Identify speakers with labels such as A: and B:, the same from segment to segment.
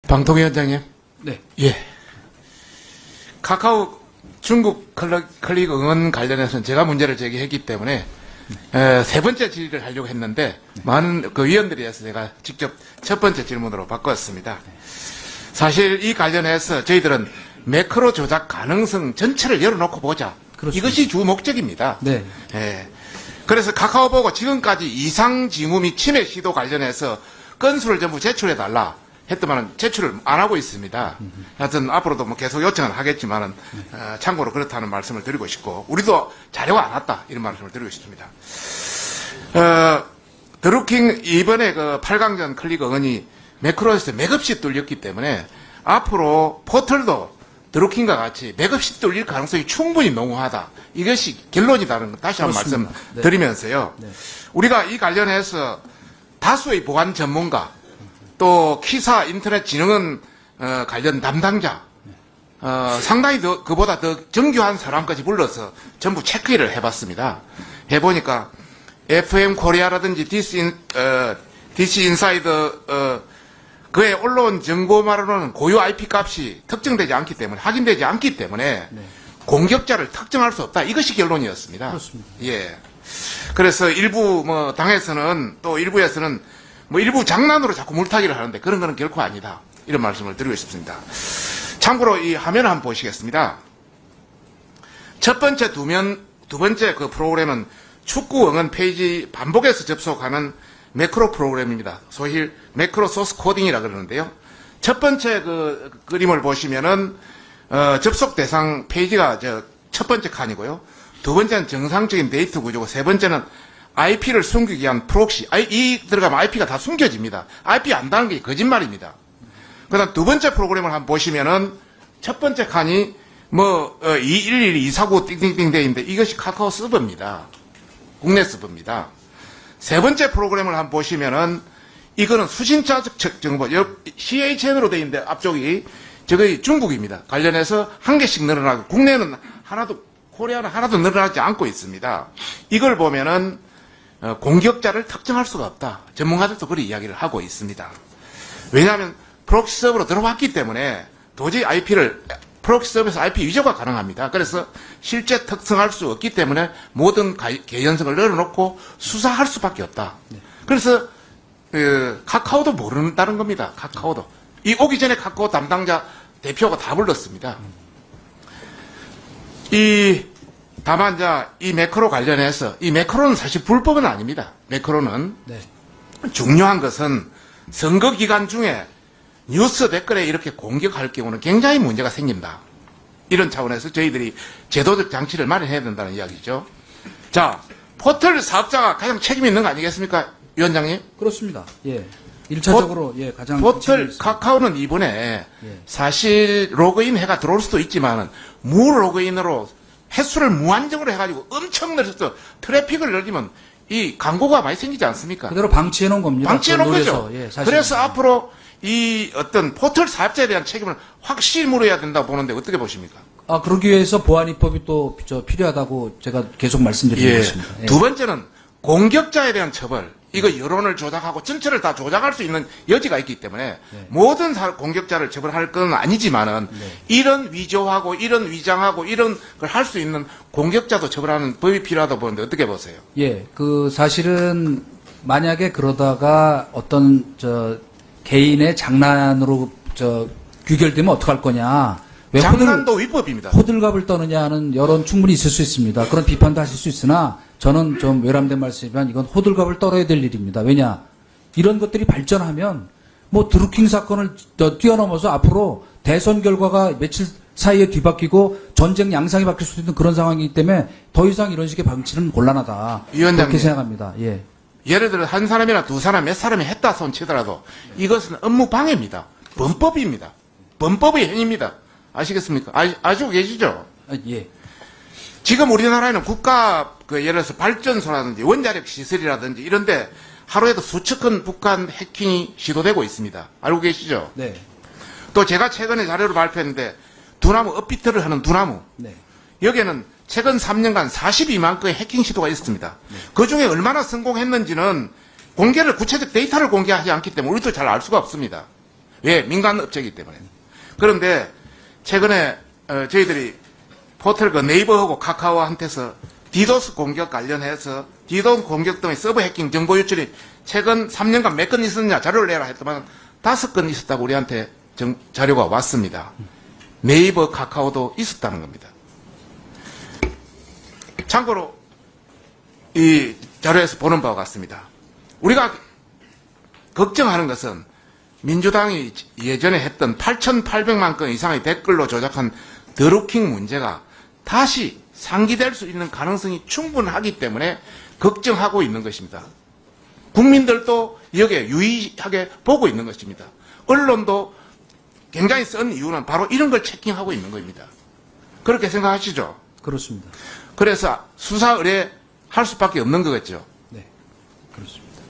A: 방통위원장님.
B: 네.
A: 예. 카카오 중국 클릭 응원 관련해서는 제가 문제를 제기했기 때문에 세 번째 질의를 하려고 했는데 많은 그 위원들이 해서 제가 직접 첫 번째 질문으로 바꿨습니다. 사실 이 관련해서 저희들은 매크로 조작 가능성 전체를 열어놓고 보자.
B: 그렇습니다.
A: 이것이 주 목적입니다.
B: 네.
A: 예. 그래서 카카오 보고 지금까지 이상 징후 및 침해 시도 관련해서 건수를 전부 제출해달라 했더만 제출을 안 하고 있습니다. 하여튼 앞으로도 뭐 계속 요청은 하겠지만은 참고로 그렇다는 말씀을 드리고 싶고 우리도 자료가 안 왔다 이런 말씀을 드리고 싶습니다. 드루킹 이번에 그 8강전 클릭 응원이 매크로에서 맥없이 뚫렸기 때문에 앞으로 포털도 드루킹과 같이 맥없이 뚫릴 가능성이 충분히 농후하다. 이것이 결론이다는 걸 다시 한번 말씀드리면서요.
B: 네.
A: 우리가 이 관련해서 다수의 보안 전문가 또 키사 인터넷 진흥원 관련 담당자 상당히 그보다 더 정교한 사람까지 불러서 전부 체크를 해봤습니다. 해보니까 FM 코리아라든지 DC 인사이더 그에 올라온 정보만으로는 고유 IP 값이 특정되지 않기 때문에 확인되지 않기 때문에
B: 네.
A: 공격자를 특정할 수 없다. 이것이 결론이었습니다.
B: 그렇습니다.
A: 예. 그래서 일부 뭐 당에서는 또 일부에서는 뭐 일부 장난으로 자꾸 물타기를 하는데 그런 거는 결코 아니다. 이런 말씀을 드리고 싶습니다. 참고로 이 화면을 한번 보시겠습니다. 첫 번째 두 번째 그 프로그램은 축구 응원 페이지 반복해서 접속하는 매크로 프로그램입니다. 소위 매크로 소스 코딩이라 그러는데요. 첫 번째 그 그림을 보시면은 접속 대상 페이지가 첫 번째 칸이고요. 두 번째는 정상적인 데이터 구조고 세 번째는 IP를 숨기기 위한 프록시. 이 들어가면 IP가 다 숨겨집니다. IP 안다는 게 거짓말입니다. 그다음 두 번째 프로그램을 한번 보시면은 첫 번째 칸이 뭐 211, 249 띵띵띵 되는데 이것이 카카오 서버입니다. 국내 서버입니다. 세 번째 프로그램을 한번 보시면은 이거는 수신자 정보 CHN으로 되어 있는데 앞쪽이 저거 중국입니다. 관련해서 한 개씩 늘어나고 국내는 하나도 코리아는 하나도 늘어나지 않고 있습니다. 이걸 보면은 공격자를 특정할 수가 없다. 전문가들도 그렇게 이야기를 하고 있습니다. 왜냐하면 프록시 서버로 들어왔기 때문에 도저히 프록시 서버에서 IP 위조가 가능합니다. 그래서 실제 특성할 수 없기 때문에 모든 개연성을 열어놓고 수사할 수밖에 없다. 그래서 카카오도 모른다는 겁니다. 카카오도. 이 오기 전에 카카오 담당자 대표가 다 불렀습니다. 다만 이 매크로 관련해서 이 매크로는 사실 불법은 아닙니다. 매크로는
B: 네.
A: 중요한 것은 선거 기간 중에 뉴스 댓글에 이렇게 공격할 경우는 굉장히 문제가 생긴다. 이런 차원에서 저희들이 제도적 장치를 마련해야 된다는 이야기죠. 자, 포털 사업자가 가장 책임이 있는 거 아니겠습니까, 위원장님?
B: 그렇습니다. 예. 1차적으로 가장
A: 포털 카카오는 이번에
B: 예.
A: 사실 로그인 해가 들어올 수도 있지만 무로그인으로 횟수를 무한정으로 해가지고 엄청 늘어서 트래픽을 늘리면 이 광고가 많이 생기지 않습니까?
B: 그대로 방치해 놓은 겁니다.
A: 방치해 놓은 거죠.
B: 예,
A: 그래서 앞으로 이 어떤 포털 사업자에 대한 책임을 확실히 물어야 된다고 보는데 어떻게 보십니까?
B: 그러기 위해서 보안 입법이 또 필요하다고 제가 계속 말씀드리고 있습니다. 예.
A: 두 번째는 공격자에 대한 처벌. 이거 여론을 조작하고 전체를 다 조작할 수 있는 여지가 있기 때문에 모든 공격자를 처벌할 건 아니지만은 이런 위조하고 이런 위장하고 이런 걸 할 수 있는 공격자도 처벌하는 법이 필요하다고 보는데 어떻게 보세요?
B: 예, 사실은 만약에 그러다가 어떤 개인의 장난으로 귀결되면 어떡할 거냐. 왜
A: 장난도 위법입니다.
B: 호들갑을 떠느냐 하는 여론 충분히 있을 수 있습니다. 그런 비판도 하실 수 있으나 저는 좀 외람된 말씀이지만 이건 호들갑을 떨어야 될 일입니다. 왜냐? 이런 것들이 발전하면 뭐 드루킹 사건을 뛰어넘어서 앞으로 대선 결과가 며칠 사이에 뒤바뀌고 전쟁 양상이 바뀔 수도 있는 그런 상황이기 때문에 더 이상 이런 식의 방치는 곤란하다.
A: 위원장님.
B: 그렇게 생각합니다. 예.
A: 예를 들어 한 사람이나 두 사람 몇 사람이 했다 손 치더라도 이것은 업무 방해입니다. 범법입니다. 범법의 행위입니다. 아시겠습니까? 아시고 계시죠?
B: 예.
A: 지금 우리나라에는 국가 예를 들어서 발전소라든지 원자력 시설이라든지 이런데 하루에도 수천 건 북한 해킹이 시도되고 있습니다. 알고 계시죠?
B: 네.
A: 또 제가 최근에 자료를 발표했는데 두나무 업비트를 하는 두나무.
B: 네.
A: 여기에는 최근 3년간 42만 건의 해킹 시도가 있었습니다. 그중에 얼마나 성공했는지는 구체적 데이터를 공개하지 않기 때문에 우리도 잘 알 수가 없습니다. 왜? 민간 업체이기 때문에. 그런데 최근에 저희들이 포털 그 네이버하고 카카오한테서 디도스 공격 관련해서 디도스 공격 등의 서버 해킹 정보 유출이 최근 3년간 몇 건 있었냐 자료를 내라 했더만 5건 있었다고 우리한테 자료가 왔습니다. 네이버, 카카오도 있었다는 겁니다. 참고로 이 자료에서 보는 바와 같습니다. 우리가 걱정하는 것은 민주당이 예전에 했던 8,800만 건 이상의 댓글로 조작한 드루킹 문제가 다시 상기될 수 있는 가능성이 충분하기 때문에 걱정하고 있는 것입니다. 국민들도 여기에 유의하게 보고 있는 것입니다. 언론도 굉장히 쓴 이유는 바로 이런 걸 체킹하고 있는 겁니다. 그렇게 생각하시죠?
B: 그렇습니다.
A: 그래서 수사 의뢰할 수밖에 없는 거겠죠.
B: 네, 그렇습니다.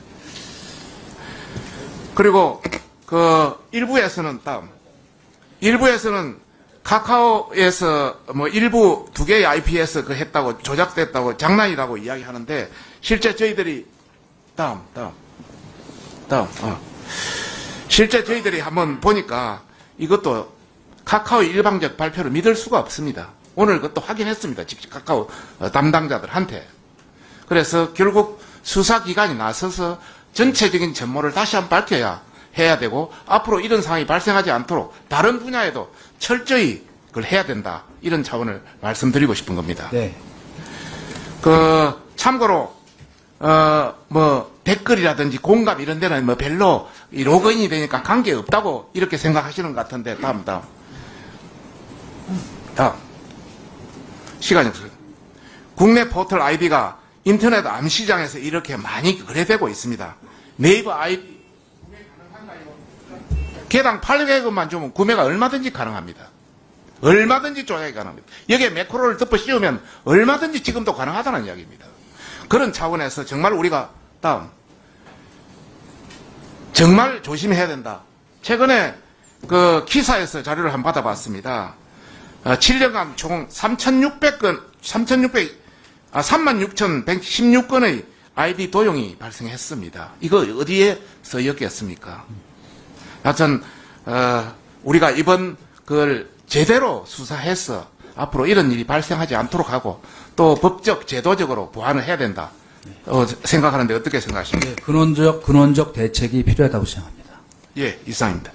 A: 그리고 일부에서는 카카오에서 뭐 일부 2개의 IP에서 했다고 조작됐다고 장난이라고 이야기하는데 실제 저희들이 실제 저희들이 한번 보니까 이것도 카카오 일방적 발표를 믿을 수가 없습니다. 오늘 그것도 확인했습니다. 직접 카카오 담당자들한테. 그래서 결국 수사기관이 나서서 전체적인 전모를 다시 한번 해야 되고 앞으로 이런 상황이 발생하지 않도록 다른 분야에도 철저히 그걸 해야 된다. 이런 차원을 말씀드리고 싶은 겁니다.
B: 네.
A: 참고로 댓글이라든지 공감 이런 데는 뭐 별로 이 로그인이 되니까 관계 없다고 이렇게 생각하시는 것 같은데 다음 시간이 없어요. 국내 포털 아이디가 인터넷 암시장에서 이렇게 많이 거래되고 있습니다. 네이버 아이디 구매 가능한가요? 개당 800원만 주면 구매가 얼마든지 가능합니다. 얼마든지 조작이 가능합니다. 여기에 매크로를 덮어 씌우면 얼마든지 지금도 가능하다는 이야기입니다. 그런 차원에서 정말 우리가 정말 조심해야 된다. 최근에 키사에서 자료를 한번 받아봤습니다. 7년간 총 36,116건의 아이디 도용이 발생했습니다. 이거 어디에 쓰였겠습니까? 하여튼 우리가 이번 그걸 제대로 수사해서 앞으로 이런 일이 발생하지 않도록 하고 또 법적, 제도적으로 보완을 해야 된다. 생각하는데 어떻게 생각하십니까?
B: 네, 근원적 대책이 필요하다고 생각합니다.
A: 예, 이상입니다.